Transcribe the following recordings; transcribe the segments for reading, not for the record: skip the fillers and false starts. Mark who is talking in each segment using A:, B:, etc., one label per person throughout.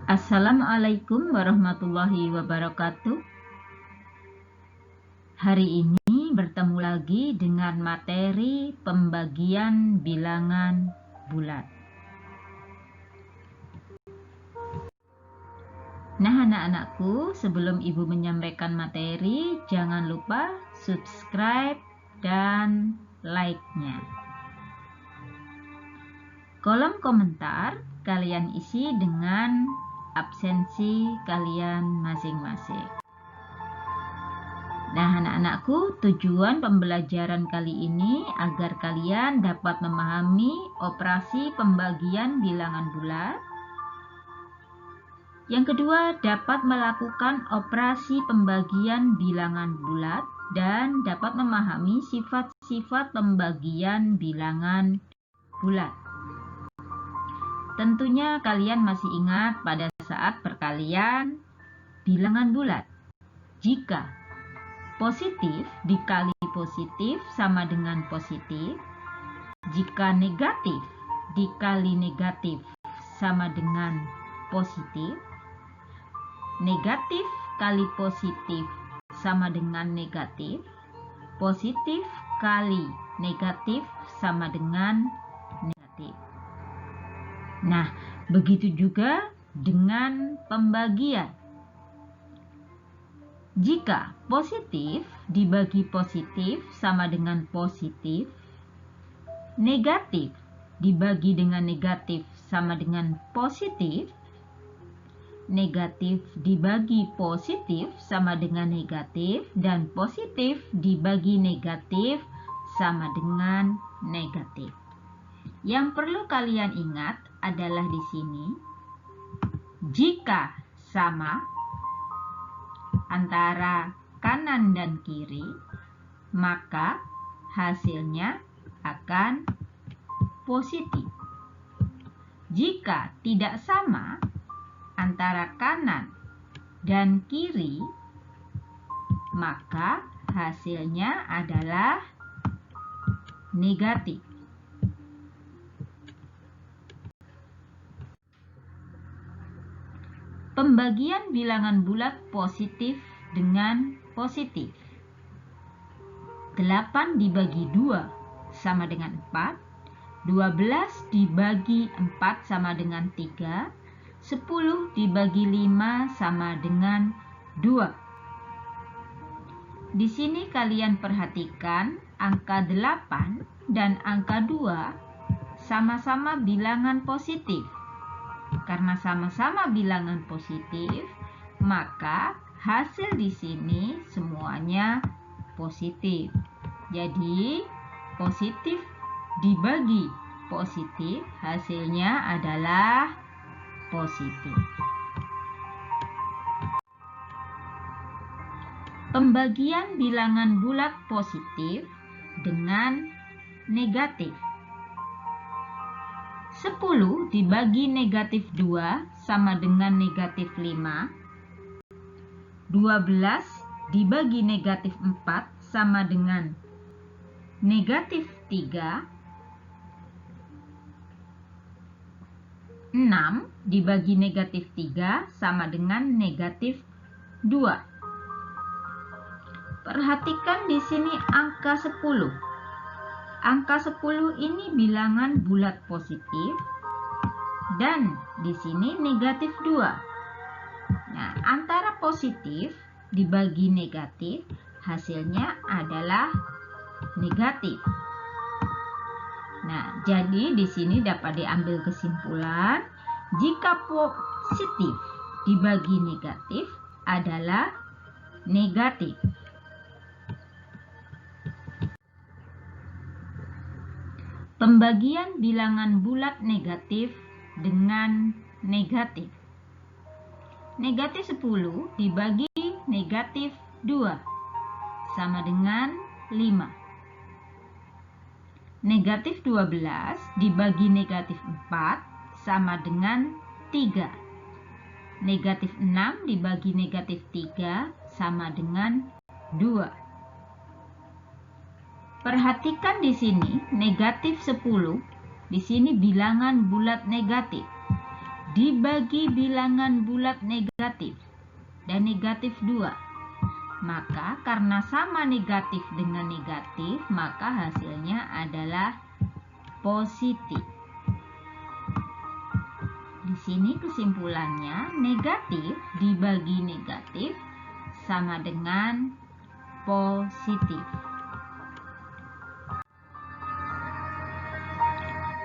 A: Assalamualaikum warahmatullahi wabarakatuh. Hari ini bertemu lagi dengan materi pembagian bilangan bulat. Nah, anak-anakku, sebelum Ibu menyampaikan materi, jangan lupa subscribe dan like-nya. Kolom komentar kalian isi dengan absensi kalian masing-masing. Nah, anak-anakku, tujuan pembelajaran kali ini agar kalian dapat memahami operasi pembagian bilangan bulat. Yang kedua, dapat melakukan operasi pembagian bilangan bulat dan dapat memahami sifat-sifat pembagian bilangan bulat. Tentunya kalian masih ingat pada saat perkalian bilangan bulat. Jika positif dikali positif sama dengan positif, jika negatif dikali negatif sama dengan positif, negatif kali positif sama dengan negatif, positif kali negatif sama dengan negatif. Nah, begitu juga dengan pembagian. Jika positif dibagi positif sama dengan positif, negatif dibagi dengan negatif sama dengan positif, negatif dibagi positif sama dengan negatif, dan positif dibagi negatif sama dengan negatif. Yang perlu kalian ingat adalah di sini, jika sama antara kanan dan kiri, maka hasilnya akan positif. Jika tidak sama antara kanan dan kiri, maka hasilnya adalah negatif. Pembagian bilangan bulat positif dengan positif. 8 dibagi 2 sama dengan 4, 12 dibagi 4 sama dengan 3, 10 dibagi 5 sama dengan 2. Di sini kalian perhatikan angka 8 dan angka 2 sama-sama bilangan positif. Karena sama-sama bilangan positif, maka hasil di sini semuanya positif. Jadi, positif dibagi positif, hasilnya adalah positif. Pembagian bilangan bulat positif dengan negatif. 10 dibagi negatif 2 sama dengan negatif 5. 12 dibagi negatif 4 sama dengan negatif 3. 6 dibagi negatif 3 sama dengan negatif 2. Perhatikan di sini angka 10. Angka 10 ini bilangan bulat positif dan di sini negatif 2. Nah, antara positif dibagi negatif, hasilnya adalah negatif. Nah, jadi di sini dapat diambil kesimpulan, jika positif dibagi negatif adalah negatif. Pembagian bilangan bulat negatif dengan negatif. Negatif 10 dibagi negatif 2 sama dengan 5. Negatif 12 dibagi negatif 4 sama dengan 3. Negatif 6 dibagi negatif 3 sama dengan 2. Perhatikan di sini negatif 10, di sini bilangan bulat negatif. dibagi bilangan bulat negatif dan negatif 2. Maka karena sama negatif dengan negatif, maka hasilnya adalah positif. Di sini kesimpulannya, negatif dibagi negatif sama dengan positif.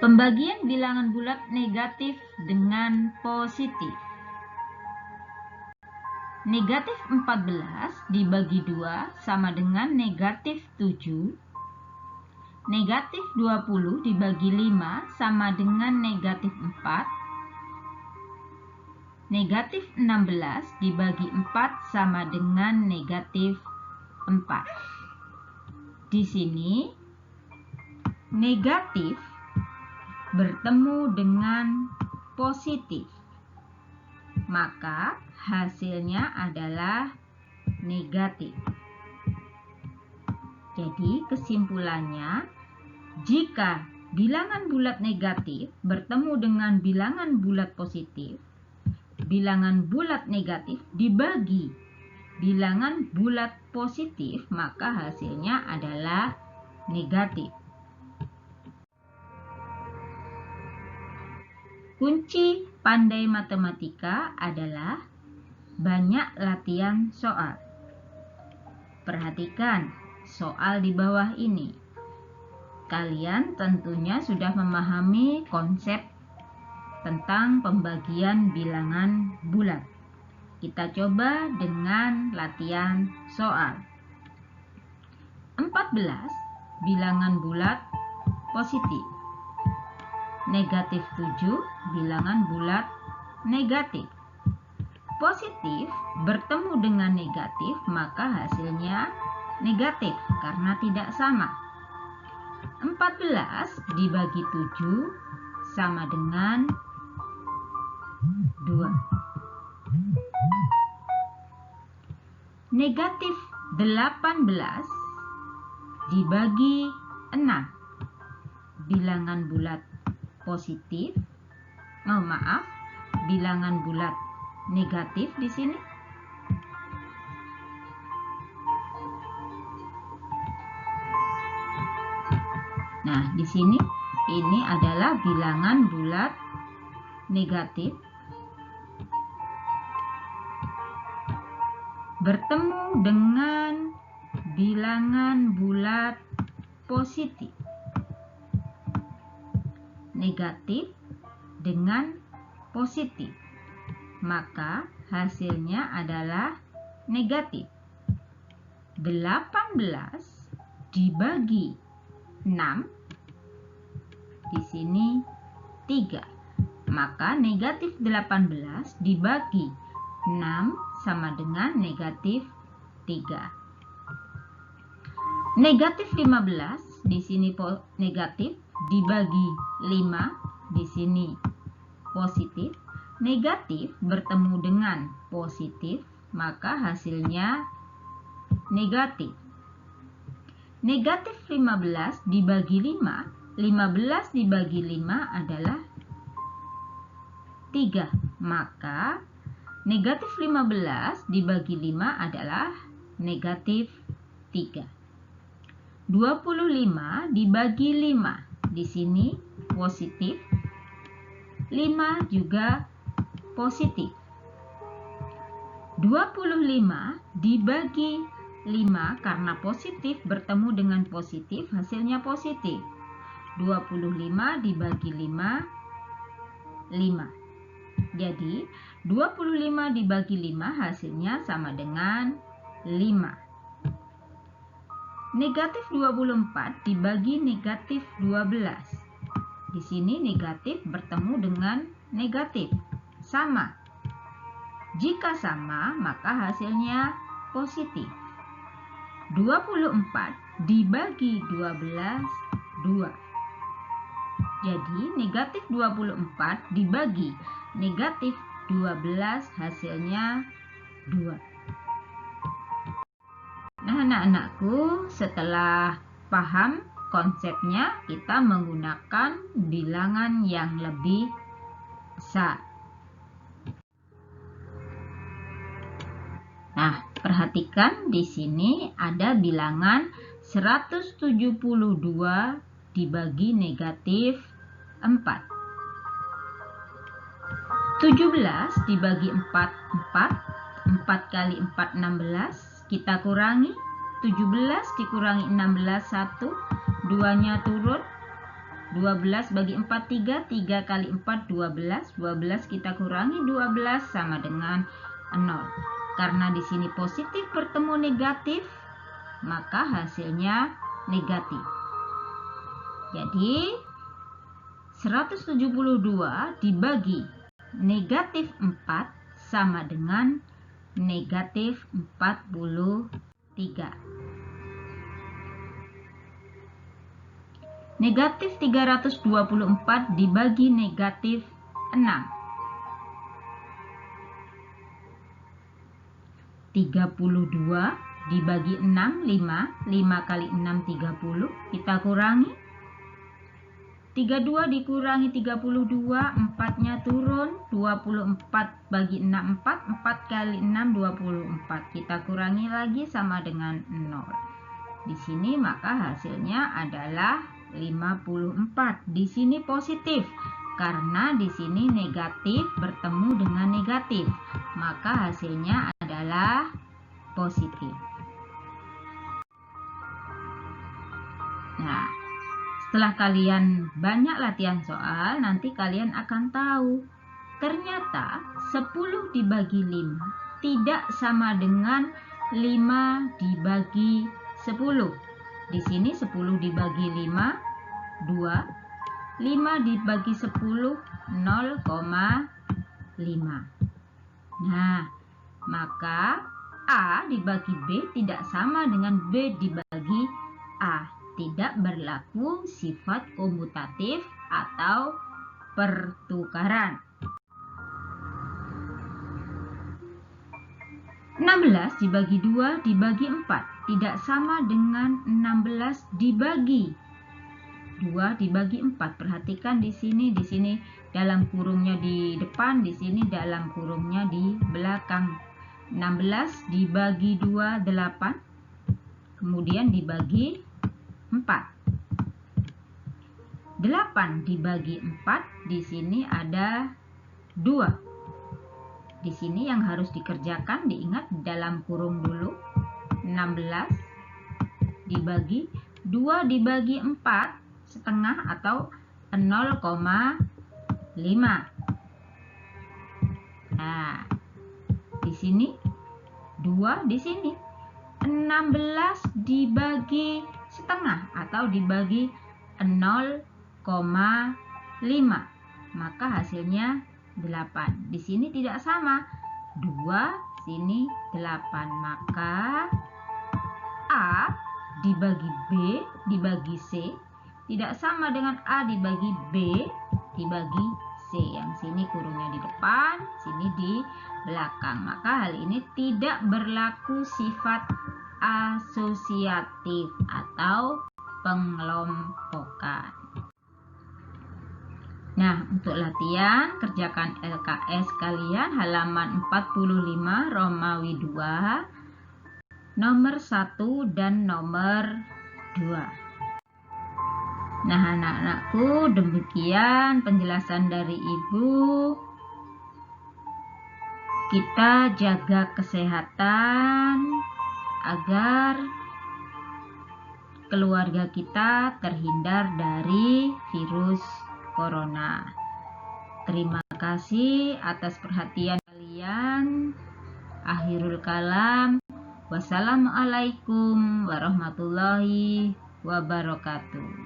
A: Pembagian bilangan bulat negatif dengan positif. Negatif 14 dibagi 2 sama dengan negatif 7. Negatif 20 dibagi 5 sama dengan negatif 4. Negatif 16 dibagi 4 sama dengan negatif 4. Di sini negatif bertemu dengan positif, maka hasilnya adalah negatif. Jadi kesimpulannya, jika bilangan bulat negatif bertemu dengan bilangan bulat positif, bilangan bulat negatif dibagi bilangan bulat positif, maka hasilnya adalah negatif. Kunci pandai matematika adalah banyak latihan soal. Perhatikan soal di bawah ini. Kalian tentunya sudah memahami konsep tentang pembagian bilangan bulat. Kita coba dengan latihan soal. 14 bilangan bulat positif. Negatif 7 bilangan bulat negatif. Positif bertemu dengan negatif, maka hasilnya negatif karena tidak sama. 14 dibagi 7 sama dengan 2. Negatif 18 dibagi 6. Bilangan bulat positif. Bilangan bulat negatif di sini. Nah, di sini ini adalah bilangan bulat negatif bertemu dengan bilangan bulat positif. Negatif dengan positif, maka hasilnya adalah negatif. 18 dibagi 6, di sini 3, maka negatif 18 dibagi 6 sama dengan negatif 3. Negatif 15 di sini negatif dibagi 5, di sini positif. Negatif bertemu dengan positif, maka hasilnya negatif. Negatif 15 dibagi 5, 15 dibagi 5 adalah 3, maka negatif 15 dibagi 5 adalah negatif 3. 25 dibagi 5, di sini positif, 5 juga positif. 25 dibagi 5 karena positif bertemu dengan positif, hasilnya positif. 25 dibagi 5, 5. Jadi 25 dibagi 5 hasilnya sama dengan 5. Negatif 24 dibagi negatif 12. Di sini negatif bertemu dengan negatif, sama. Jika sama, maka hasilnya positif. 24 dibagi 12, 2. Jadi negatif 24 dibagi negatif 12 hasilnya 2. Nah, anak-anakku, setelah paham konsepnya, kita menggunakan bilangan yang lebih besar. Perhatikan di sini ada bilangan 172 dibagi negatif 4. 17 dibagi 4, 4 kali 4, 16. Kita kurangi, 17 dikurangi 16, 1, 2-nya turun, 12 bagi 4, 3, 3 kali 4, 12, 12 kita kurangi 12 sama dengan 0. Karena di sini positif bertemu negatif, maka hasilnya negatif. Jadi 172 dibagi negatif 4 sama dengan negatif 43. Negatif 324 dibagi negatif 6. 32 dibagi 6, 5. 5 kali 6, 30. Kita kurangi. 32 dikurangi 32, 4-nya turun, 24 bagi 6, 4, 4 kali 6, 24. Kita kurangi lagi sama dengan 0. Di sini maka hasilnya adalah 54. Di sini positif, karena di sini negatif bertemu dengan negatif, maka hasilnya adalah positif. Nah, setelah kalian banyak latihan soal, nanti kalian akan tahu ternyata 10 dibagi 5 tidak sama dengan 5 dibagi 10. Di sini 10 dibagi 5, 2. 5 dibagi 10, 0,5. Nah, maka A dibagi B tidak sama dengan B dibagi A. Tidak berlaku sifat komutatif atau pertukaran. 16 dibagi 2 dibagi 4 tidak sama dengan 16 dibagi 2 dibagi 4. Perhatikan di sini dalam kurungnya di depan, di sini dalam kurungnya di belakang. 16 dibagi 2, 8. Kemudian dibagi 4. 8 dibagi 4, di sini ada 2. Di sini yang harus dikerjakan, diingat dalam kurung dulu. 16 dibagi 2 dibagi 4 setengah atau 0,5. Nah, di sini 2, di sini 16 dibagi setengah atau dibagi 0,5, maka hasilnya 8. Di sini tidak sama, 2, sini 8, maka A dibagi B dibagi C tidak sama dengan A dibagi B dibagi C. Yang sini kurungnya di depan, sini di belakang, maka hal ini tidak berlaku sifat asosiatif atau pengelompokan. Nah, untuk latihan kerjakan LKS kalian halaman 45 Romawi 2 nomor 1 dan nomor 2. Nah, anak-anakku, demikian penjelasan dari Ibu. Kita jaga kesehatan agar keluarga kita terhindar dari virus corona. Terima kasih atas perhatian kalian. Akhirul kalam. Wassalamualaikum warahmatullahi wabarakatuh.